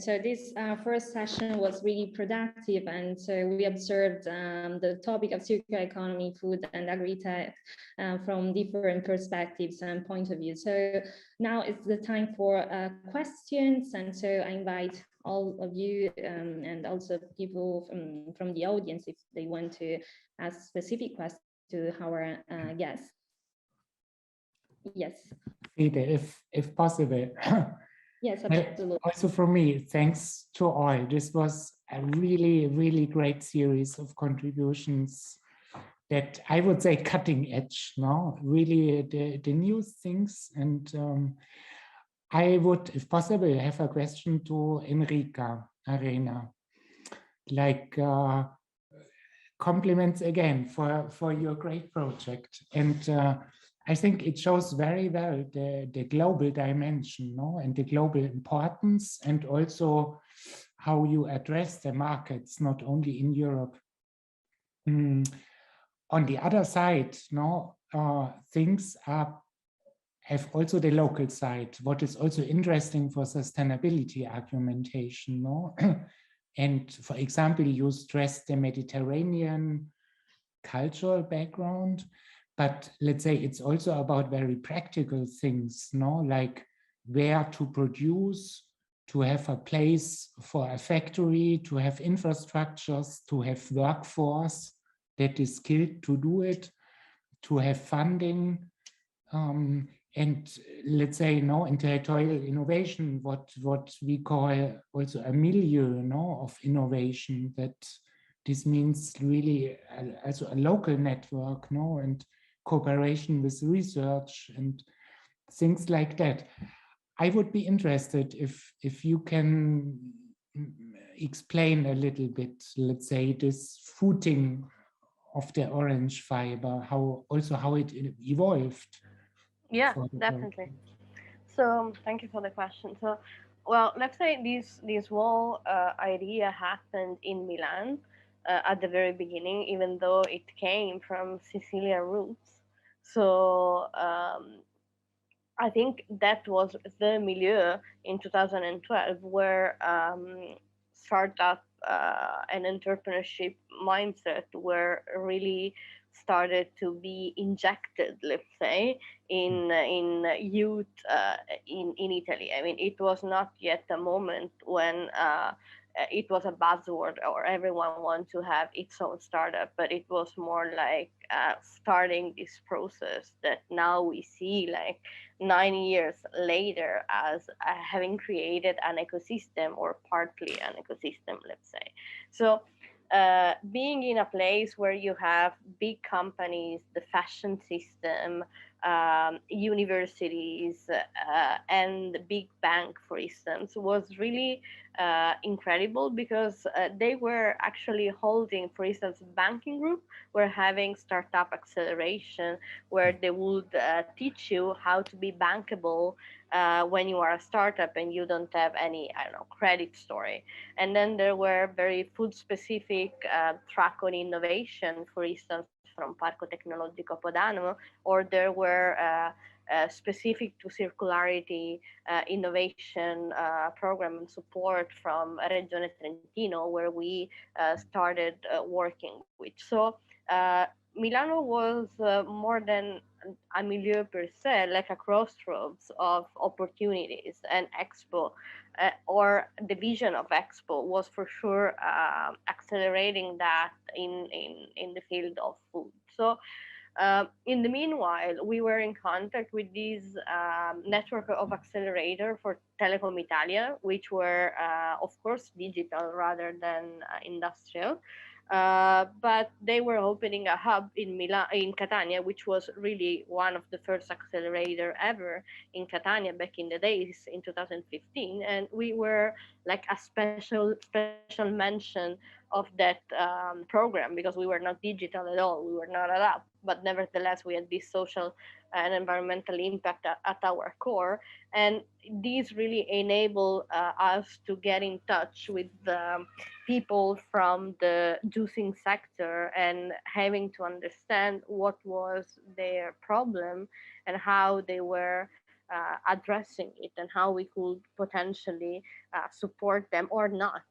so this first session was really productive, and so we observed the topic of circular economy, food and agri-tech from different perspectives and point of view. So now it's the time for questions, and so I invite all of you and also people from the audience if they want to ask specific questions to our guests. Yes. If possible. Yes, absolutely. Also from me, thanks to all. This was a really, really great series of contributions that I would say cutting edge, no? Really the new things. And I would, if possible, have a question to Enrica Arena. Like compliments again for your great project. And I think it shows very well the global dimension, no? And the global importance, and also how you address the markets, not only in Europe. On the other side, no, things have also the local side, what is also interesting for sustainability argumentation, no? And for example, you stress the Mediterranean cultural background, but let's say it's also about very practical things, no? Like where to produce, to have a place for a factory, to have infrastructures, to have workforce that is skilled to do it, to have funding, and let's say, no, in territorial innovation, what we call also a milieu, no, of innovation, that this means really also a local network, no, and cooperation with research and things like that. I would be interested if you can explain a little bit, let's say, this footing of the orange fiber, how it evolved. Yeah, definitely. So thank you for the question. So, well, let's say this whole idea happened in Milan at the very beginning, even though it came from Sicilian roots. So I think that was the milieu in 2012 where startup and entrepreneurship mindset were really started to be injected, let's say, in youth in Italy. I mean, it was not yet a moment when it was a buzzword or everyone wanted to have its own startup, but it was more like starting this process that now we see like 9 years later as having created an ecosystem, or partly an ecosystem, let's say. So being in a place where you have big companies, the fashion system, universities, and the big bank, for instance, was really incredible, because they were actually holding, for instance, banking group were having startup acceleration, where they would teach you how to be bankable when you are a startup and you don't have any, I don't know, credit story. And then there were very food specific track on innovation, for instance, from Parco Tecnologico Podano, or there were specific to circularity innovation program and support from Regione Trentino, where we started working with. So Milano was more than a milieu per se, like a crossroads of opportunities, and Expo or the vision of Expo was for sure accelerating that in the field of food. So in the meanwhile, we were in contact with this network of accelerator for Telecom Italia, which were, of course, digital rather than industrial. But they were opening a hub in Catania, which was really one of the first accelerator ever in Catania back in the days in 2015, and we were like a special mention of that program, because we were not digital at all, we were not a lab, but nevertheless we had this social and environmental impact at our core, and these really enable us to get in touch with people from the juicing sector, and having to understand what was their problem and how they were addressing it and how we could potentially support them or not.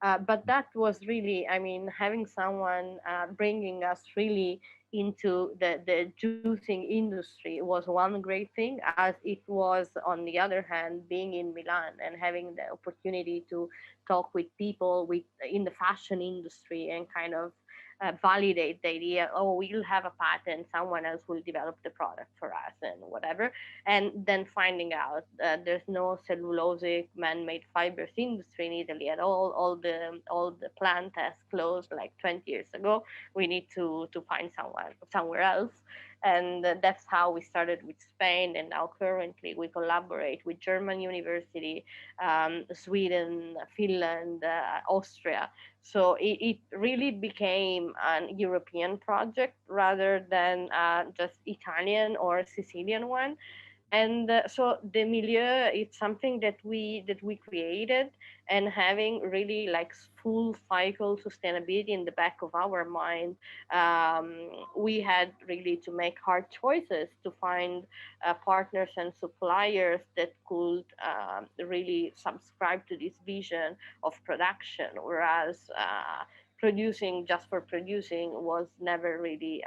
But that was really, I mean, having someone bringing us really into the juicing industry was one great thing, as it was, on the other hand, being in Milan and having the opportunity to talk with people in the fashion industry and kind of validate the idea, oh, we'll have a patent, someone else will develop the product for us and whatever. And then finding out there's no cellulosic man-made fibers industry in Italy at all. All the plant has closed like 20 years ago. We need to find someone somewhere else. And that's how we started with Spain, and now currently we collaborate with German university, Sweden, Finland, Austria. So it really became an European project rather than just Italian or Sicilian one. And so the milieu is something that we created, and having really like full cycle sustainability in the back of our mind, we had really to make hard choices to find partners and suppliers that could really subscribe to this vision of production, whereas producing just for producing was never really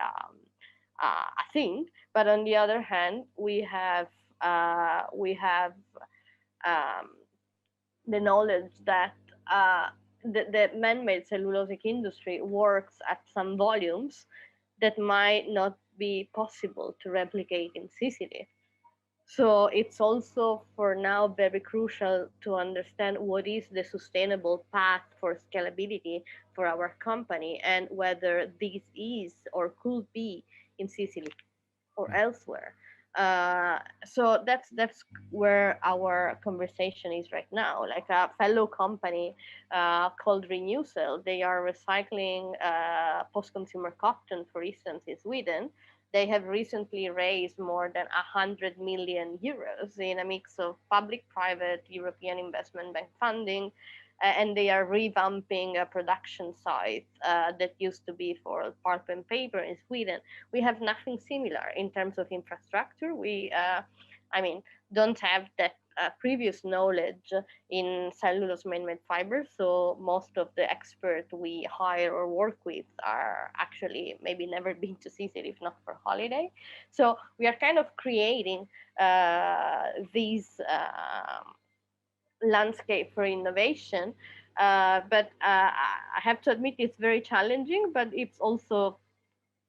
a thing. But on the other hand, we have um, the knowledge that the man-made cellulosic industry works at some volumes that might not be possible to replicate in Sicily. So it's also for now very crucial to understand what is the sustainable path for scalability for our company, and whether this is or could be in Sicily or elsewhere. So that's where our conversation is right now. Like a fellow company called Renewcell, they are recycling post-consumer cotton, for instance, in Sweden. They have recently raised more than 100 million euros in a mix of public, private, European Investment Bank funding, and they are revamping a production site that used to be for pulp and paper in Sweden. We have nothing similar in terms of infrastructure. I mean, don't have that previous knowledge in cellulose man-made fibers. So most of the experts we hire or work with are actually maybe never been to Sicily, if not for holiday. So we are kind of creating these landscape for innovation. But I have to admit it's very challenging, but it's also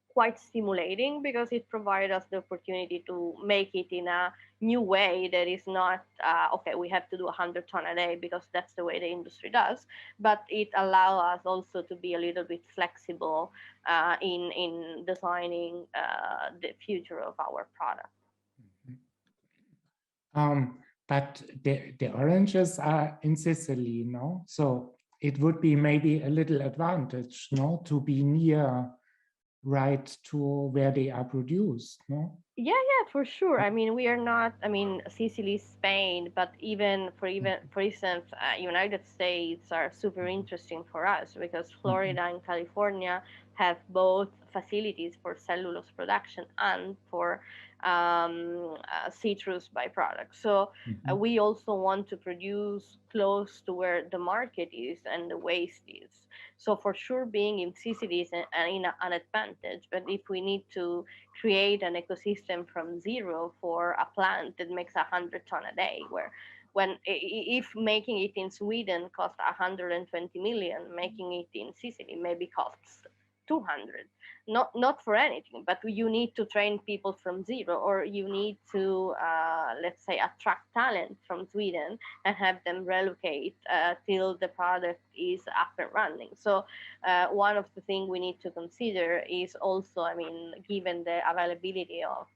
quite stimulating because it provides us the opportunity to make it in a new way that is not okay, we have to do 100 ton a day because that's the way the industry does, but it allows us also to be a little bit flexible in designing the future of our product. But the oranges are in Sicily, no? So it would be maybe a little advantage, no, to be near right to where they are produced, no? Yeah, for sure. I mean, we are not, I mean, Sicily, Spain, but even for instance, United States are super interesting for us because Florida and California have both facilities for cellulose production and for citrus byproducts. So we also want to produce close to where the market is and the waste is. So for sure, being in Sicily is an advantage. But if we need to create an ecosystem from zero for a plant that makes 100 ton a day, where if making it in Sweden costs 120 million, making it in Sicily maybe costs 200. Not for anything, but you need to train people from zero, or you need to let's say attract talent from Sweden and have them relocate till the product is up and running. So one of the things we need to consider is also, I mean, given the availability of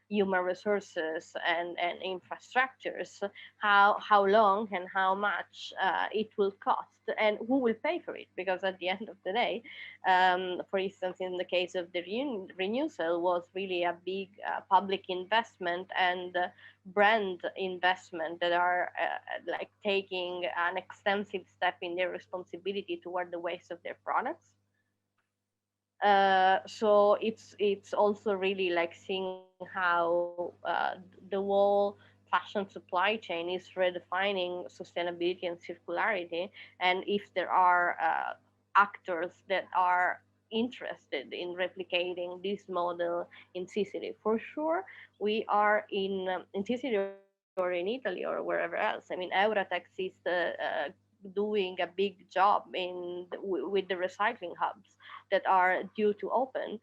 human resources and infrastructures, how long and how much it will cost, and who will pay for it. Because at the end of the day, for instance, in the case of the Renewcell, was really a big public investment and brand investment that are like taking an extensive step in their responsibility toward the waste of their products. So it's also really like seeing how the whole fashion supply chain is redefining sustainability and circularity, and if there are actors that are interested in replicating this model in Sicily. For sure, we are in Sicily or in Italy or wherever else. I mean, Euratex is doing a big job with the recycling hubs that are due to open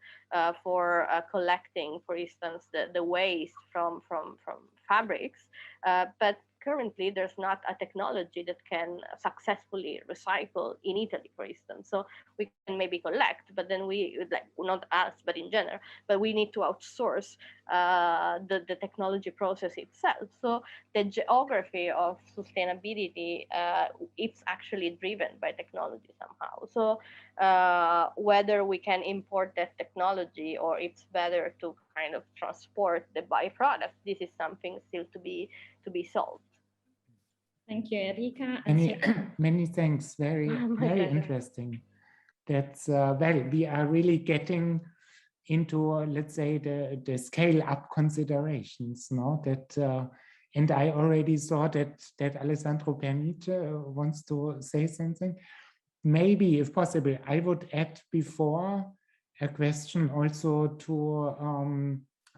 for collecting, for instance, the waste from fabrics. But currently, there's not a technology that can successfully recycle in Italy, for instance. So we can maybe collect, but then we like not us, but in general. But we need to outsource the technology process itself. So the geography of sustainability it's actually driven by technology somehow. So whether we can import that technology or it's better to kind of transport the byproduct, this is something still to be solved. Thank you, Enrica. Many, many thanks. Very, My very pleasure. interesting. That's well, we are really getting into, let's say, the scale up considerations, no? That and I already saw that Alessandro Pernite wants to say something. Maybe, if possible, I would add before a question also to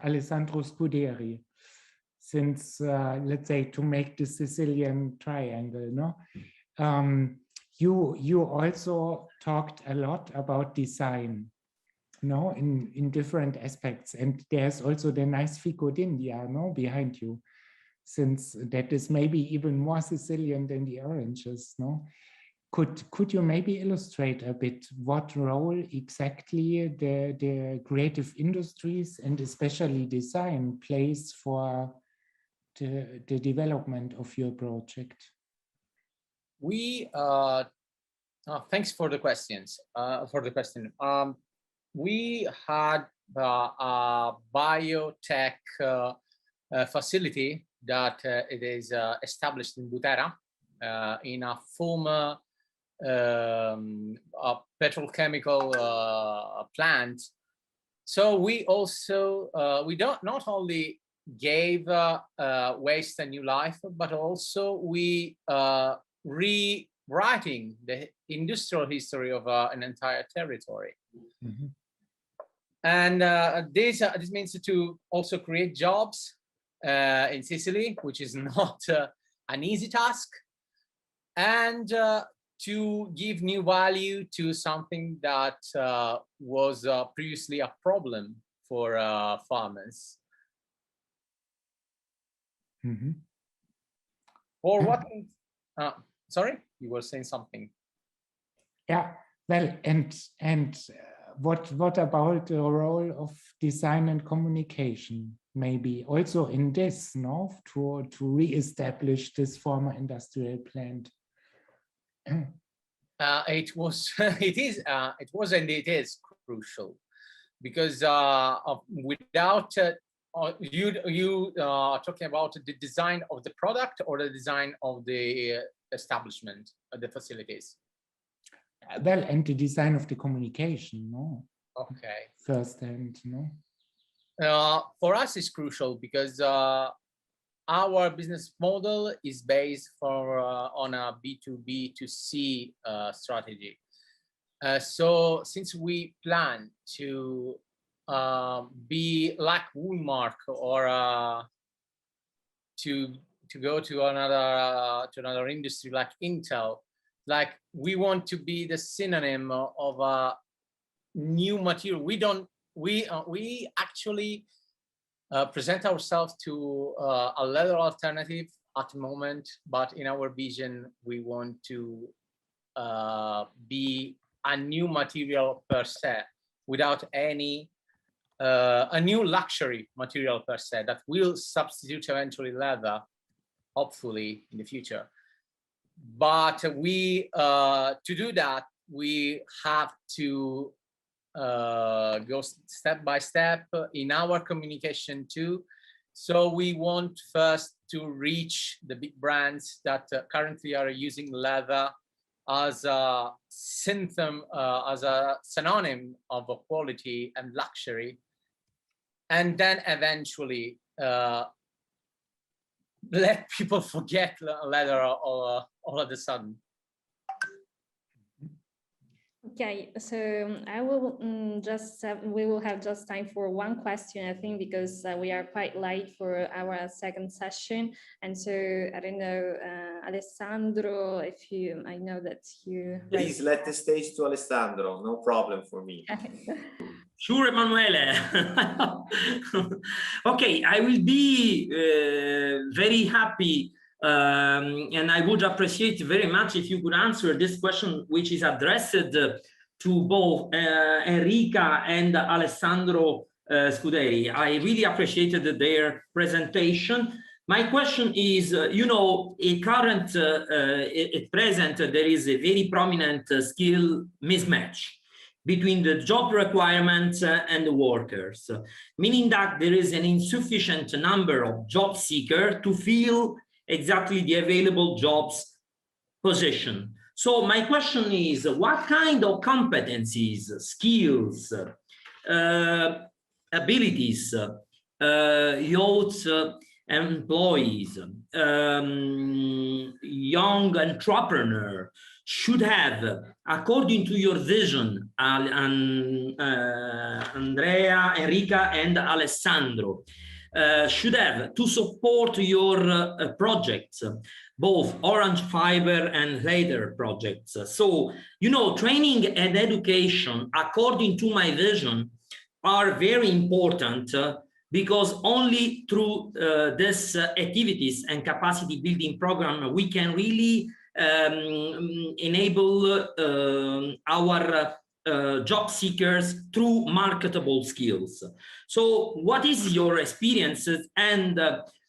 Alessandro Scuderi, since let's say to make the Sicilian triangle, no? You also talked a lot about design, no, in different aspects, and there's also the nice Fico d'India, no, behind you, since that is maybe even more Sicilian than the oranges, no. Could you maybe illustrate a bit what role exactly the creative industries and especially design plays for the development of your project? We thanks for the questions. We had a biotech facility that it is established in Butera in a former a petrochemical plant. So we also we don't not only gave waste a new life, but also we rewriting the industrial history of an entire territory. Mm-hmm. And this means to also create jobs in Sicily, which is not an easy task, and to give new value to something that was previously a problem for farmers. Mm-hmm. For what? Sorry, you were saying something. Yeah, well, and what about the role of design and communication? Maybe also in this, no, to re-establish this former industrial plant. It was, it was, and it is crucial, because without you talking about the design of the product or the design of the establishment, the facilities. Well, and the design of the communication, no? Okay. First hand, no? For us, it's crucial because our business model is based on a B2B2C strategy. So since we plan to be like Walmart or to go to another industry like Intel, like we want to be the synonym of a new material. We actually present ourselves to a leather alternative at the moment, but in our vision, we want to be a new material per se, without any a new luxury material per se that will substitute eventually leather, hopefully in the future. But we to do that, we have to go step by step in our communication too. So we want first to reach the big brands that currently are using leather as a symptom, as a synonym of quality and luxury, and then eventually let people forget leather all of a sudden. Okay, so I will we will have just time for one question, I think, because we are quite late for our second session. And so I don't know, Alessandro, if you, I know that you... Please let the stage to Alessandro, no problem for me. Sure, Emanuele. Okay, I will be very happy and I would appreciate very much if you could answer this question, which is addressed to both Enrica and Alessandro Scuderi. I really appreciated their presentation. My question is, you know, at present, there is a very prominent skill mismatch between the job requirements and the workers, meaning that there is an insufficient number of job seekers to fill exactly the available jobs position. So my question is, what kind of competencies, skills, abilities, youth employees, young entrepreneur should have, according to your vision, Andrea, Enrica, and Alessandro, should have to support your projects, both Orange Fiber and later projects. So, you know, training and education, according to my vision, are very important because only through these activities and capacity building program, we can really enable our job seekers through marketable skills. So what is your experiences, and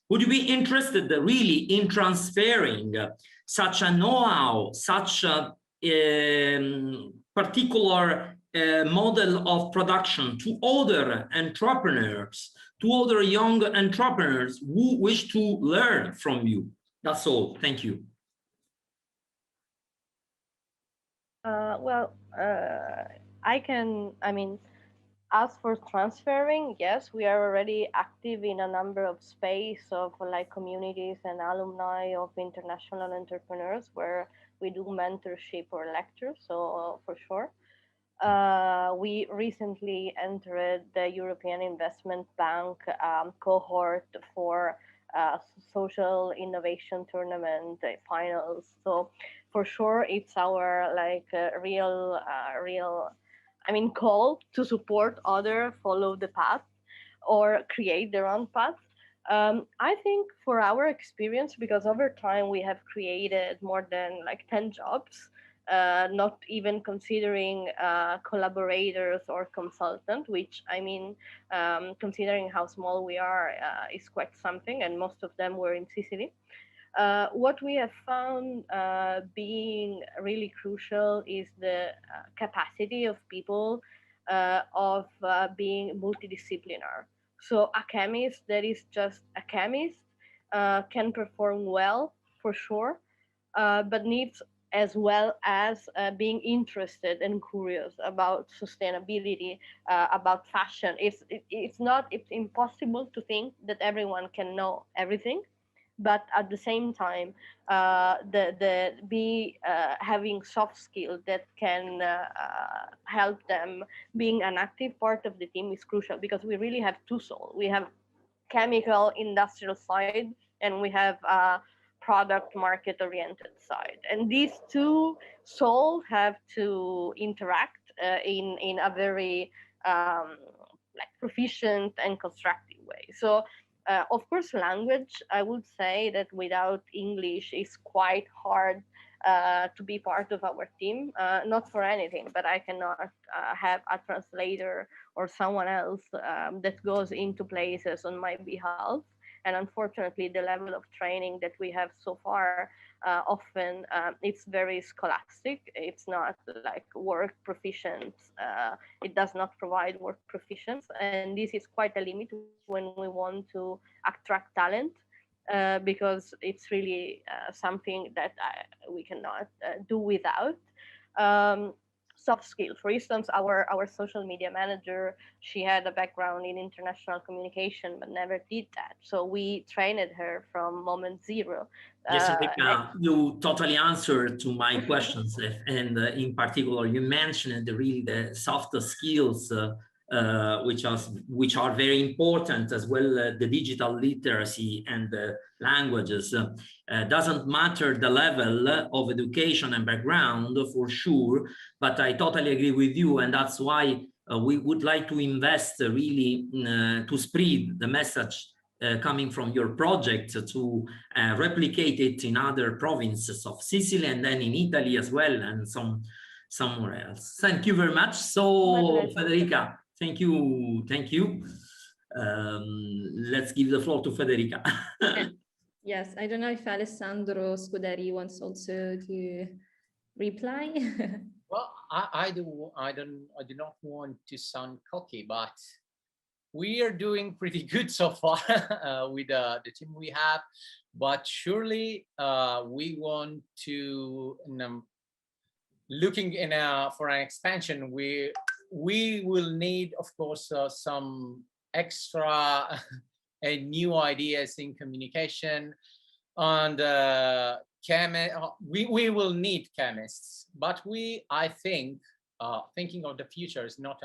would you be interested really in transferring such a know-how, such a particular model of production to other entrepreneurs, to other young entrepreneurs who wish to learn from you? That's all. Thank you. As for transferring, yes, we are already active in a number of space of like communities and alumni of international entrepreneurs where we do mentorship or lectures, so for sure. We recently entered the European Investment Bank cohort for social innovation tournament finals. So for sure, it's our like real call to support other follow the path or create their own path. I think for our experience, because over time we have created more than like 10 jobs, not even considering collaborators or consultant, which considering how small we are is quite something, and most of them were in Sicily. What we have found being really crucial is the capacity of people of being multidisciplinary. So a chemist that is just a chemist can perform well for sure, but needs as well as being interested and curious about sustainability, about fashion. It's impossible to think that everyone can know everything, but at the same time, having soft skills that can help them being an active part of the team is crucial, because we really have two souls. We have chemical industrial side, and we have product market oriented side, and these two souls have to interact in a very proficient and constructive way. So of course, language, I would say that without English is quite hard to be part of our team, not for anything, but I cannot have a translator or someone else that goes into places on my behalf. And unfortunately, the level of training that we have so far, often it's very scholastic. It's not like work proficient. It does not provide work proficiency. And this is quite a limit when we want to attract talent. because it's really something that we cannot do without. Soft skills. For instance, our social media manager, she had a background in international communication, but never did that. So we trained her from moment zero. Yes, Enrica, you totally answered to my questions, and in particular, you mentioned really the soft skills, which are very important as well. The digital literacy and the languages. Doesn't matter the level of education and background for sure, but I totally agree with you, and that's why we would like to invest really to spread the message coming from your project to replicate it in other provinces of Sicily and then in Italy as well, and somewhere else. Thank you very much. So Federica, thank you. Let's give the floor to Federica. Yes, I don't know if Alessandro Scuderi wants also to reply. Well, I do not want to sound cocky, but we are doing pretty good so far with the team we have, but surely we want to, looking for an expansion, we will need, of course, some extra new ideas in communication, and we will need chemists, but I think thinking of the future is not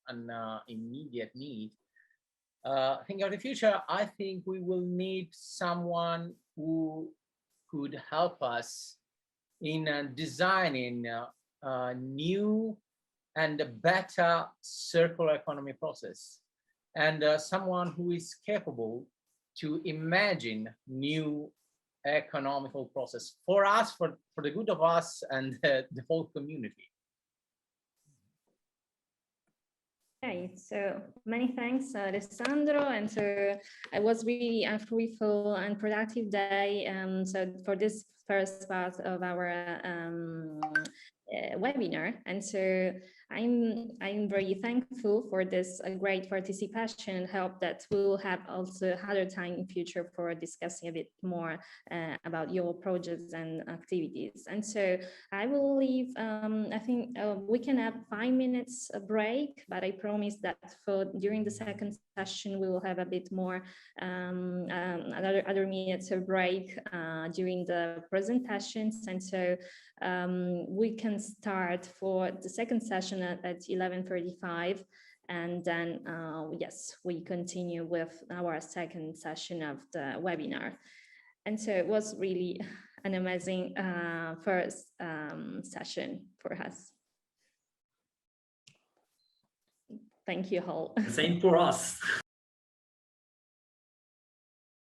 an immediate need. Thinking of the future, I think we will need someone who could help us in designing a new and a better circular economy process, and someone who is capable to imagine new economical process for us, for the good of us and the whole community. Okay, so many thanks, Alessandro. And so it was really a fruitful and productive day. So for this first part of our webinar, and so I'm very thankful for this great participation and hope that we'll have also other time in future for discussing a bit more about your projects and activities. And so I will leave, I think we can have 5 minutes a break, but I promise that during the second session, we will have a bit more other minutes of break during the presentations. And so we can start for the second session at 11:35, and then yes, we continue with our second session of the webinar. And so it was really an amazing first session for us. Thank you all. Same for us.